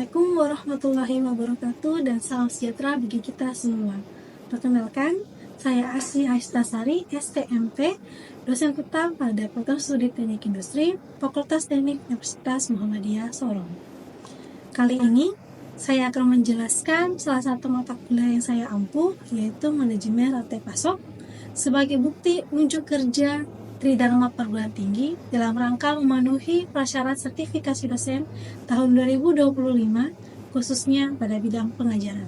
Assalamualaikum warahmatullahi wabarakatuh dan salam sejahtera bagi kita semua. Perkenalkan, saya Asri Aistasari, STMP, dosen tetap pada program studi Teknik Industri, Fakultas Teknik Universitas Muhammadiyah Sorong. Kali ini, saya akan menjelaskan salah satu mata kuliah yang saya ampuh, yaitu Manajemen Rantai Pasok, sebagai bukti unjuk kerja Tridharma Perguruan Tinggi dalam rangka memenuhi prasyarat sertifikasi dosen tahun 2025, khususnya pada bidang pengajaran.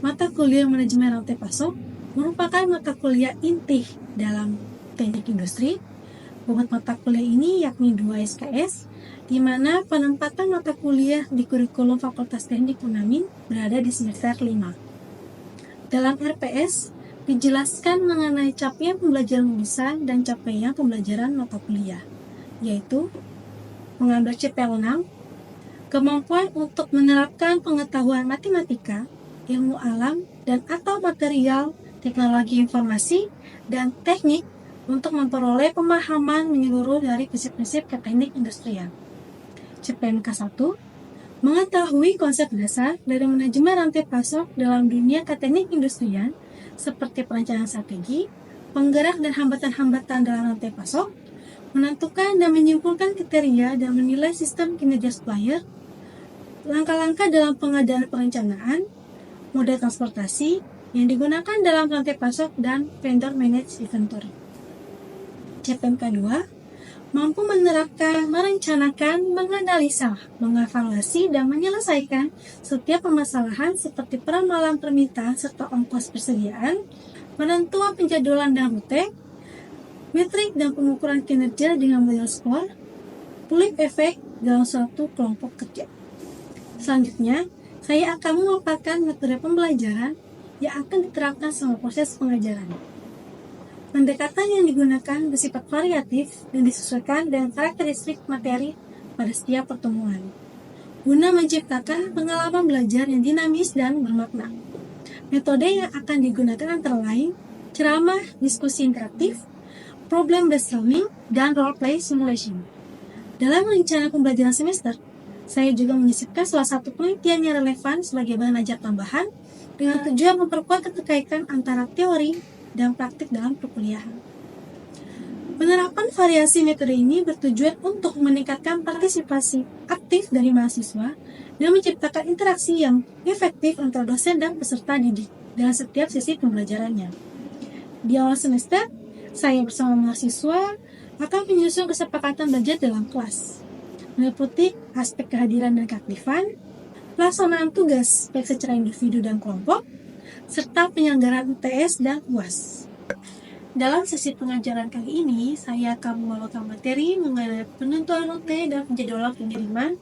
Mata kuliah Manajemen Rantai Pasok merupakan mata kuliah inti dalam Teknik Industri. Bobot mata kuliah ini yakni 2 SKS, di mana penempatan mata kuliah di kurikulum Fakultas Teknik UNAMIN berada di semester 5. Dalam RPS, dijelaskan mengenai capaian pembelajaran lulusan dan capaian pembelajaran mata kuliah, yaitu mengambil CPL 6, kemampuan untuk menerapkan pengetahuan matematika, ilmu alam, dan atau material, teknologi informasi, dan teknik untuk memperoleh pemahaman menyeluruh dari prinsip-prinsip teknik industrial. CPNK 1, mengetahui konsep dasar dari manajemen rantai pasok dalam dunia teknik industrial, seperti perencanaan strategi, penggerak dan hambatan-hambatan dalam rantai pasok, menentukan dan menyimpulkan kriteria dan menilai sistem kinerja supplier, langkah-langkah dalam pengadaan perencanaan, moda transportasi yang digunakan dalam rantai pasok, dan vendor managed inventory. CPMK 2, mampu menerapkan, merencanakan, menganalisa, mengevaluasi, dan menyelesaikan setiap permasalahan seperti peramalan permintaan serta ongkos persediaan, penentuan penjadwalan dan rute, metrik dan pengukuran kinerja dengan model skor, pulih efek dalam suatu kelompok kerja. Selanjutnya, saya akan memaparkan metode pembelajaran yang akan diterapkan selama proses pengajaran. Pendekatan yang digunakan bersifat variatif dan disesuaikan dengan karakteristik materi pada setiap pertemuan, guna menciptakan pengalaman belajar yang dinamis dan bermakna. Metode yang akan digunakan antara lain ceramah, diskusi interaktif, problem brainstorming, dan role play simulation. Dalam rencana pembelajaran semester, saya juga menyisipkan salah satu penelitian yang relevan sebagai bahan ajar tambahan dengan tujuan memperkuat keterkaitan antara teori dan praktik dalam perkuliahan. Penerapan variasi metode ini bertujuan untuk meningkatkan partisipasi aktif dari mahasiswa dan menciptakan interaksi yang efektif antara dosen dan peserta didik dalam setiap sesi pembelajarannya. Di awal semester, saya bersama mahasiswa akan menyusun kesepakatan belajar dalam kelas, meliputi aspek kehadiran dan keaktifan, pelaksanaan tugas baik secara individu dan kelompok, serta penyelenggaraan UTS dan UAS. Dalam sesi pengajaran kali ini, saya akan membawakan materi mengenai penentuan rute dan penjadwalan pengiriman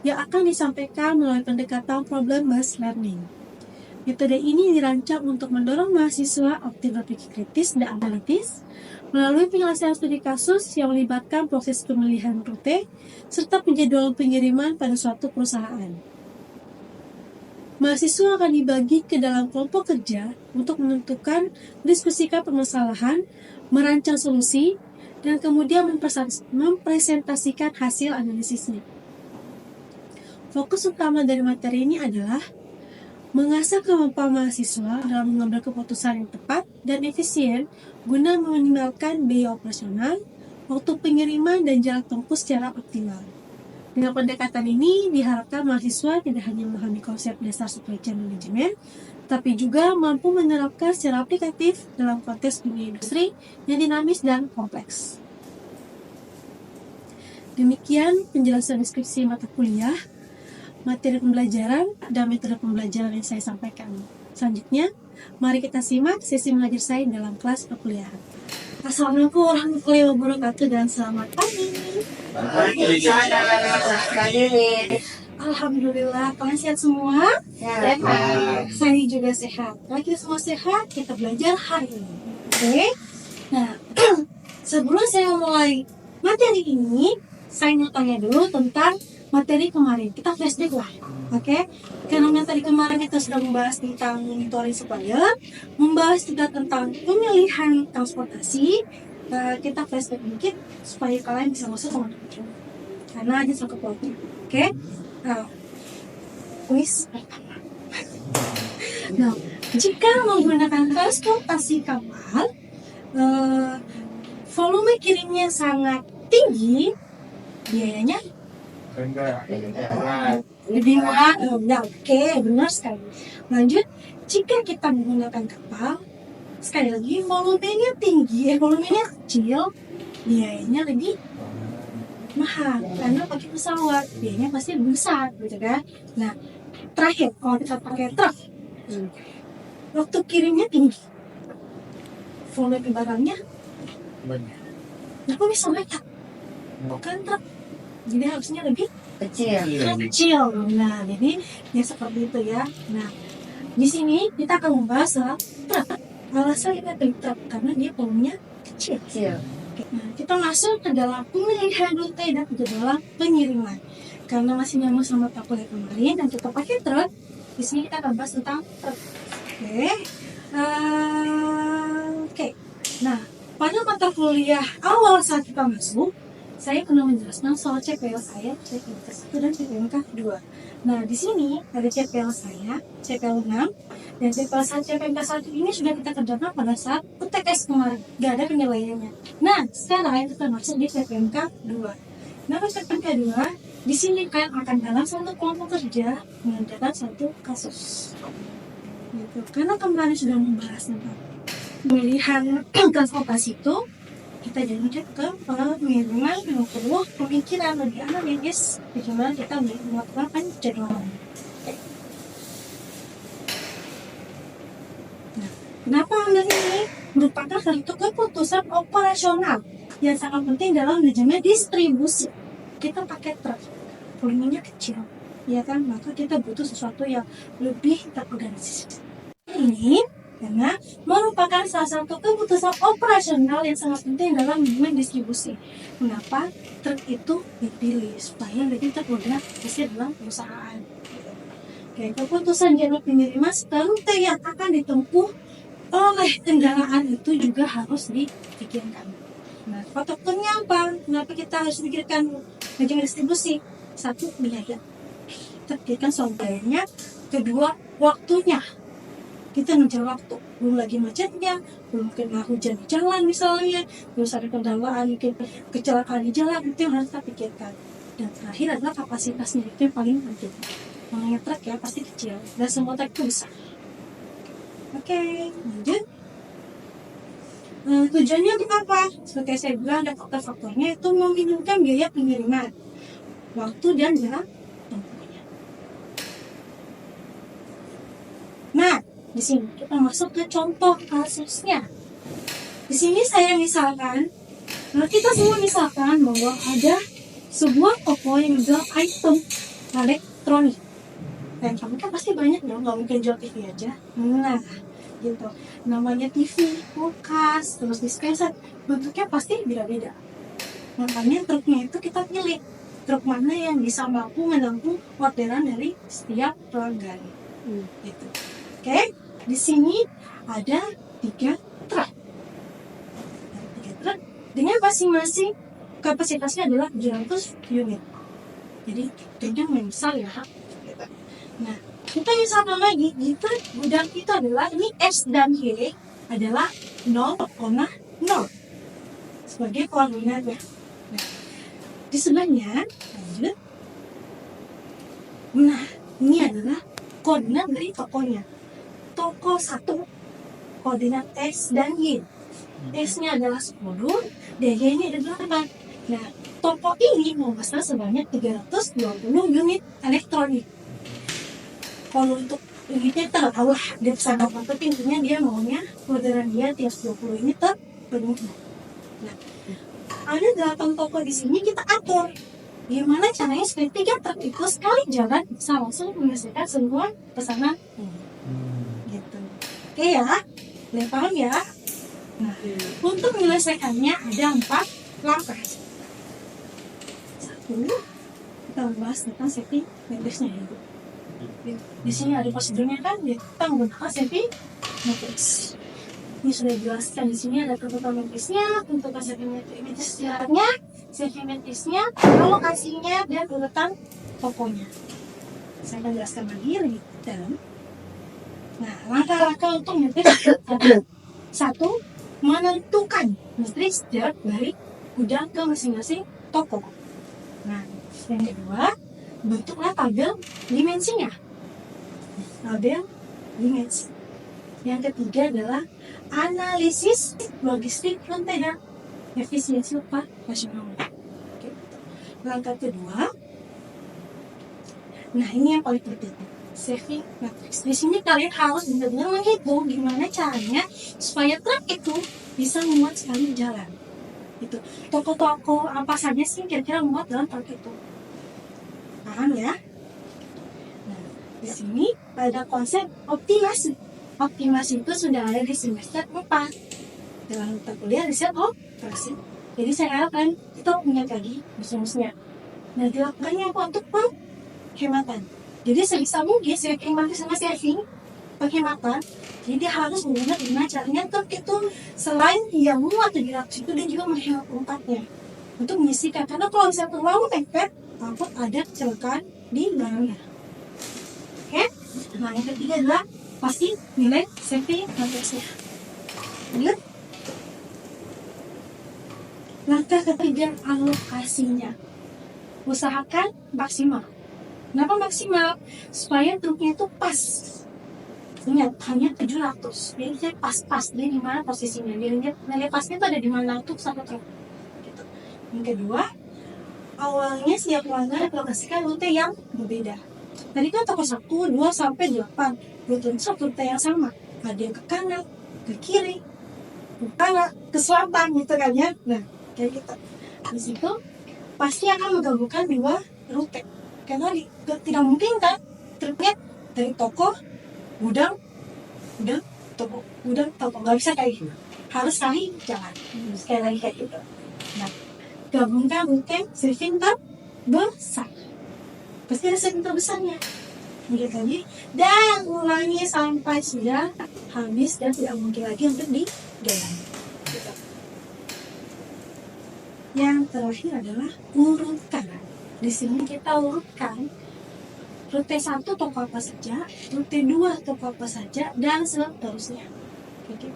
yang akan disampaikan melalui pendekatan problem-based learning. Metode ini dirancang untuk mendorong mahasiswa aktif berpikir kritis dan analitis melalui penyelesaian studi kasus yang melibatkan proses pemilihan rute serta penjadwalan pengiriman pada suatu perusahaan. Mahasiswa akan dibagi ke dalam kelompok kerja untuk menentukan, mendiskusikan permasalahan, merancang solusi, dan kemudian mempresentasikan hasil analisisnya. Fokus utama dari materi ini adalah mengasah kemampuan mahasiswa dalam mengambil keputusan yang tepat dan efisien guna meminimalkan biaya operasional, waktu pengiriman, dan jarak tempuh secara optimal. Dengan pendekatan ini, diharapkan mahasiswa tidak hanya memahami konsep dasar supply chain management, tapi juga mampu menerapkan secara aplikatif dalam konteks dunia industri yang dinamis dan kompleks. Demikian penjelasan deskripsi mata kuliah, materi pembelajaran, dan metode pembelajaran yang saya sampaikan. Selanjutnya, mari kita simak sesi mengajar saya dalam kelas perkuliahan. Assalamualaikum warahmatullahi wabarakatuh dan selamat pagi. Alhamdulillah, kalian sehat semua? Sehat. Saya juga sehat. Kalau kita semua sehat, kita belajar hari ini. Oke? Nah, sebelum saya memulai materi ini, saya mau tanya dulu tentang materi kemarin. Kita flashback lah. Oke? Karena materi kemarin kita sudah membahas tentang monitoring supplier, membahas juga tentang pemilihan transportasi. Kita flashback dikit supaya kalian bisa masuk ke materi karena aja ke plotnya. Oke? Nah, kuis pertama. Nah, jika menggunakan transportasi kapal, volume kirimnya sangat tinggi, biayanya lebih murah. Oke, benar sekali. Lanjut, jika kita menggunakan kapal, sekali lagi volumenya tinggi, volumenya kecil, biayanya lebih mahal karena pakai pesawat, biayanya pasti lebih besar, gitu kan? Nah, terakhir kalau kita pakai truk, waktu kirimnya tinggi, volume barangnya banyak, tapi bisa banyak, bukan truk, jadi harusnya lebih kecil. Nah, jadi ya seperti itu ya. Nah, di sini kita akan membahas soal truk. Alasan kita pilih truk karena dia volumenya kecil. Nah, kita masuk ke dalam pemilihan rute dan ke dalam pengiriman. Karena masih nyambung sama tak kuliah kemarin dan kita pakai truk, di sini kita akan bahas tentang truk. Oke. Nah, pada mata kuliah awal saat kita masuk, saya pernah menjelaskan soal CPL saya, CPL 1 dan CPL 2. Nah, di sini ada CPL saya, CPL 6, dan CPL 1 ini sudah kita kerjakan pada saat UTS kemarin, gak ada penilaiannya. Nah, sekarang kita masuk di CPMK 2. Nah, CPMK 2, di sini kalian akan dalam satu kelompok kerja mengerjakan satu kasus. Gitu. Karena kemarin sudah membahas tentang pemilihan transportasi itu, kita jadi ke pengiriman, pemikiran lebih analitis, bagaimana kita melakukan penjadwalan. Nah, kenapa hal ini merupakan satu keputusan operasional yang sangat penting dalam manajemen distribusi. Kita pakai truk, volumenya kecil, ya kan? Maka kita butuh sesuatu yang lebih terorganisasi. Ini karena merupakan salah satu keputusan operasional yang sangat penting dalam manajemen distribusi. Kenapa truk itu dipilih? Supaya lebih terorganisasi dalam perusahaan. Oke, keputusan jalur pengiriman rute yang akan ditempuh oleh kendaraan itu juga harus dipikirkan. Nah, faktornya apa? Kenapa kita harus pikirkan manajemen distribusi? Satu, biaya. Kita pikirkan soal biayanya. Kedua, waktunya. Kita ngejar waktu, belum lagi macetnya, belum kena hujan di jalan misalnya, terus ada kendalaan, mungkin kecelakaan di jalan, itu yang harus kita pikirkan. Dan terakhir adalah kapasitasnya, itu yang paling penting. Namanya truk ya, pasti kecil, dan semua truk itu besar. Oke, lanjut. Tujuannya untuk apa? Seperti saya bilang, ada faktor-faktornya, itu meminimumkan biaya pengiriman, waktu dan jarak tempuhnya. Nah, di sini kita masuk ke contoh kasusnya. Di sini saya misalkan, kita semua misalkan bahwa ada sebuah toko yang jual item elektronik. Dan kamu kan pasti banyak dong, nggak mungkin jual TV aja. Nah, gitu. Namanya TV, kulkas, terus dispenser, bentuknya pasti beda-beda. Makanya truknya itu kita pilih truk mana yang bisa mampu menampung orderan dari setiap pelanggan. Gitu. Oke. Di sini ada 3 truk. Dengan masing-masing kapasitasnya adalah 700 unit. Jadi truknya besar ya. Nah, kita misalkan lagi di truk gudang itu adalah ini S dan Y adalah 0,0 sebagai koordinat ya. Nah, di sebelahnya lanjut. Nah, ini adalah koordinat dari tokonya. Toko 1 koordinat X dan Y. X-nya adalah 10 dan Y-nya adalah 8. Nah, toko ini memesan sebanyak 320 unit elektronik. Kalau untuk unitnya kita nggak tahu lah dia pesan apa, tapi intinya dia maunya orderan dia tiap 20 unit terpenuh. Nah, ada 8 toko di sini kita atur. Gimana caranya supaya 3 truk itu sekali jalan bisa langsung menyelesaikan semua pesanan ini. Gitu. Oke ya, boleh paham ya? Nah, untuk menyelesaikannya ada 4 langkah. 1, kita membahas tentang safety matrix-nya ya. Di sini ada prosedurnya kan, kita menggunakan safety matrix. Ini sudah dijelaskan di sini ada ketentuan matrixnya, tentukan safety matrix syaratnya, safety matrixnya, alokasinya, dan urutan tokonya. Saya akan jelaskan lagi lebih dalam. Nah, langkah-langkah untuk matriks ada. 1. Menentukan matriks jarak dari gudang ke masing-masing toko. Nah, yang kedua, bentuklah tabel dimensinya. Tabel dimensi. Yang ketiga adalah analisis logistik kontainer, efisiensi operasional. Langkah kedua, nah ini yang paling penting, saving matrix. Di sini kalian harus benar-benar menghitung gimana caranya supaya truk itu bisa memuat sekali jalan. Itu toko-toko apa saja sih kira-kira muat dalam truk itu? Paham ya? Nah, di sini ada konsep optimasi. Optimasi itu sudah ada di semester 4 dalam mata kuliah riset operasi. Jadi saya harapkan kita ingat lagi rumus-rumusnya. Nah, dilakukannya apa? Untuk penghematan. Jadi sebisa mungkin saving matrix sama saving penghematan. Jadi harus benar gimana caranya truk itu selain yang muat 700 itu dia juga menghemat tempatnya untuk menyisikan. Karena kalau misalnya terlalu mepet, takut ada kecelakaan di belakangnya. Oke? Nah, yang ketiga adalah pasti nilai saving matrixnya. Lanjut. Langkah ketiga, alokasinya. Usahakan maksimal. Kenapa maksimal? Supaya truknya itu pas. Ingat, hanya 700. Jadi dia pas-pas. Dia di mana posisinya. Nilai pasnya itu ada di mana untuk satu truk. Gitu. Yang kedua, awalnya setiap pelanggan alokasikan rute yang berbeda. Tadi kan toko 1, 2, sampai 8. Belum tentu rute yang sama. Ada yang ke kanan, ke kiri, ke utara, ke selatan gitu kan ya. Nah, kayak gitu. Di situ pasti akan menggabungkan 2 rute. Karena tidak mungkin kan truknya dari toko, gudang, toko, nggak bisa kayak gitu. Harus sekali jalan. Sekali lagi kayak gitu. Nah, gabungkan rute saving terbesar. Pasti ada saving terbesarnya. Ingat lagi, dan ulangi sampai sudah habis dan tidak mungkin lagi untuk dijalan. Gitu. Yang terakhir adalah urutkan. Di sini kita urutkan rute 1 toko apa saja, rute 2 toko apa saja, dan seterusnya. Oke.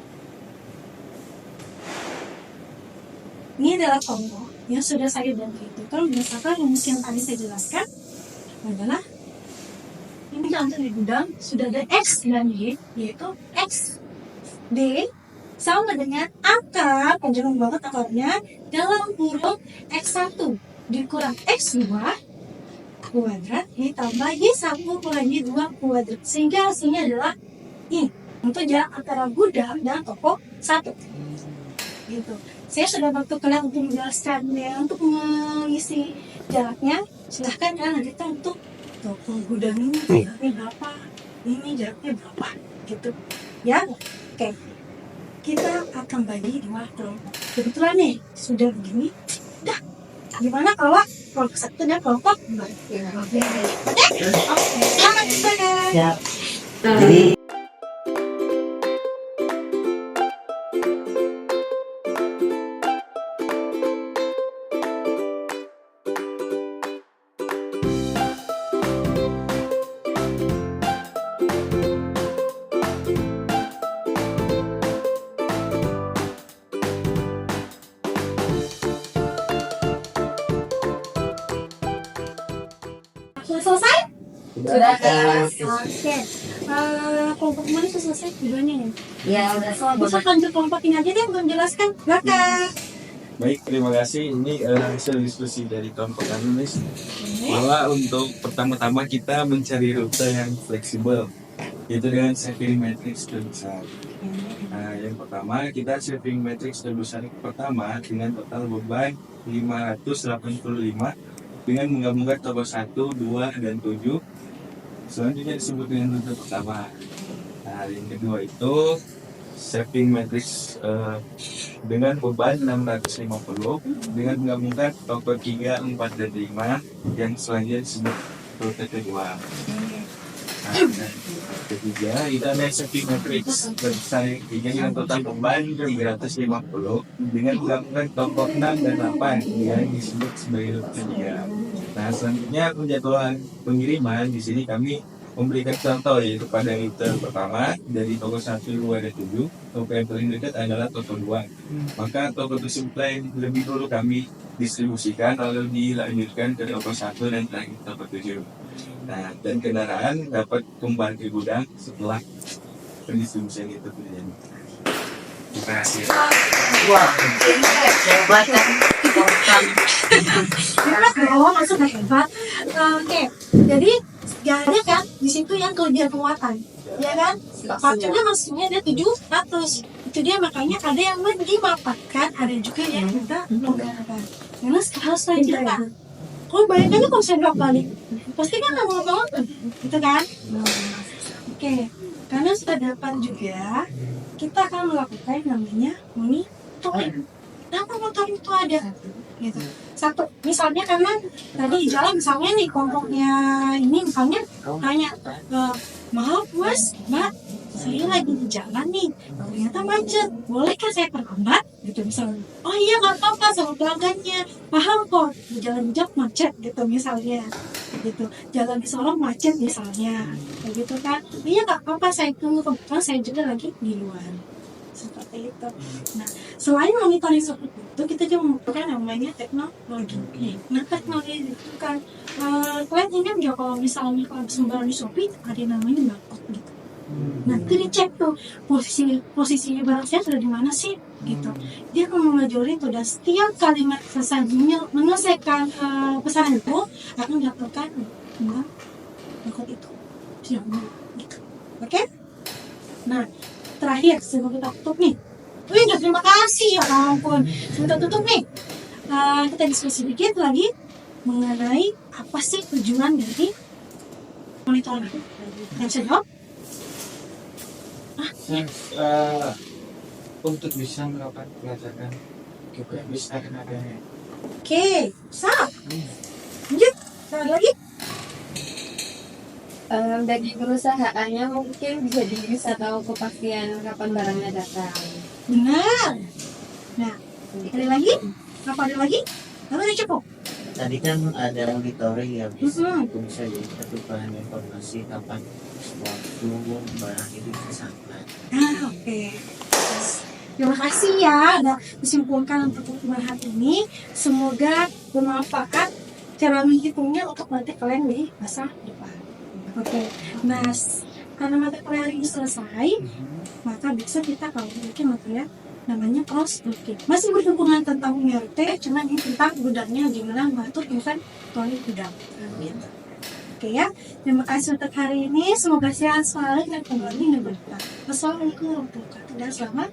Ini adalah contoh yang sudah saya tentukan berdasarkan rumus yang tadi saya jelaskan adalah ini contoh di gudang sudah ada X dan Y, yaitu X D sama dengan akar, panjang banget akarnya, dalam kurung X1 dikurang X2 kuadrat ditambah Y1 kurang Y2 kuadrat, sehingga hasilnya adalah ini untuk jarak antara gudang dan toko 1 gitu. Saya sudah bantu kalian untuk menjelaskannya, untuk mengisi jaraknya. Silahkan kalian lanjutkan untuk toko gudang ini jaraknya berapa, ini jaraknya berapa gitu ya. Oke, kita akan bagi 2 kelompok. Kebetulan nih sudah begini, dah gimana kalau kelompok 1 dan kelompok 2? Oke, selamat istirahat ya. Jadi selesai? Sudah. Oke. Kelompok mana sudah selesai videonya nih? Ya udah. Kalau bisa lanjut kelompok ini aja deh untuk menjelaskan. Belakang. Baik, terima kasih. Ini hasil diskusi dari kelompok analis bahwa untuk pertama-tama kita mencari rute yang fleksibel, yaitu dengan saving matrix terbesar. Nah, yang pertama kita saving matrix terbesar pertama dengan total beban 585 dengan menggabungkan toko 1, 2, dan 7. Selanjutnya disebut dengan rute pertama. Nah, yang kedua itu saving matrix dengan beban 650 dengan menggabungkan toko 3, 4, dan 5 yang selanjutnya disebut rute kedua. Nah, Ketiga, kita ada safety matrix berbesar dengan total beban 350 dengan melakukan kelompok 6 dan 8 yang disebut sebagai ketiga. Nah, selanjutnya penjadwalan pengiriman di sini kami memberikan contoh yaitu pada rute pertama dari toko 1 ada 7, toko yang paling dekat adalah toko 2. Maka toko tersebut lebih dulu kami distribusikan lalu dilanjutkan ke toko 1 dan terakhir toko 7. Nah, dan kendaraan dapat kembali ke gudang setelah pendistribusian itu terjadi. Terima kasih. Wah, hebat kan? Hebat loh, maksudnya hebat. Oke, jadi gak ada kan di situ yang kelebihan penguatan, ya kan? Pacunya maksudnya ada 700. Itu dia makanya ada yang dimanfaatkan, ada juga yang tidak menggunakan. Karena harus lanjut kan. Kalau bayangkan kalau saya balik, pasti kan nggak mau banget, gitu kan? Oke, karena sudah dapat juga, kita akan melakukan namanya monitoring. Kenapa motor itu ada? Gitu. Satu, misalnya karena tadi di jalan misalnya nih kelompoknya ini misalnya tanya, maaf mas, mbak, saya lagi di jalan nih, ternyata macet, bolehkah saya terlambat? Gitu misalnya. Oh iya nggak apa-apa sama pelanggannya, paham kok di jalan Jok macet gitu misalnya, gitu. Jalan di Sorong macet misalnya, kayak gitu kan? Iya nggak apa-apa, saya tunggu, kebetulan saya juga lagi di luar. Seperti itu. Nah, selain monitoring seperti itu, kita juga membutuhkan namanya teknologi. Nah, teknologi itu kan kalian ingat nggak kalau misalnya kalau sembarang di Shopee ada namanya barcode gitu. Nah, itu dicek tuh posisinya barang saya sudah di mana sih gitu. Dia akan mengajari itu dan setiap kalimat selesai menyelesaikan pesanan itu akan mendapatkan barcode itu. Siap gitu. Oke? Nah, terakhir sebelum kita tutup nih, terima kasih ya ampun. Sebelum kita tutup nih, kita diskusi sedikit lagi mengenai apa sih tujuan dari monitoring. Yang saya jawab? Untuk bisa melakukan pelajaran juga bisa adanya. Oke, sah. Lanjut, satu lagi. Dari perusahaannya mungkin bisa tahu kepastian kapan barangnya datang. Benar. Nah, ada lagi? Apa ada lagi? Apa ada cukup? Tadi kan ada monitoring ya, bisa jadi satu bahan informasi kapan waktu barang itu bisa sampai. Oke. Terima kasih ya udah disimpulkan untuk pertemuan hari ini. Semoga bermanfaat cara menghitungnya untuk nanti kalian di masa depan. Oke. Nah, karena mata kuliah hari ini selesai, maka besok kita kalau bikin materi namanya cross-looking. Masih berhubungan tentang UMT, cuma ini tentang gudangnya gimana mengatur event toilet gudang. Gitu. Oke ya, terima kasih untuk hari ini. Semoga sehat selalu dan kembali berkah. Wassalamualaikum warahmatullahi wabarakatuh dan selamat.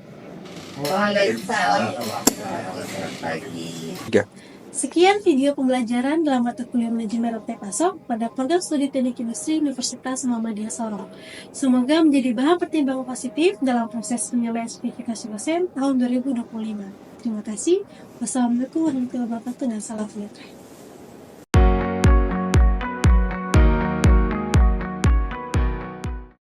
Sekian video pembelajaran dalam mata kuliah manajemen RT Pasok pada program studi teknik industri Universitas Muhammadiyah Sorong. Semoga menjadi bahan pertimbangan positif dalam proses penilaian sertifikasi dosen tahun 2025. Terima kasih. Wassalamualaikum warahmatullahi wabarakatuh dan salam sejahtera.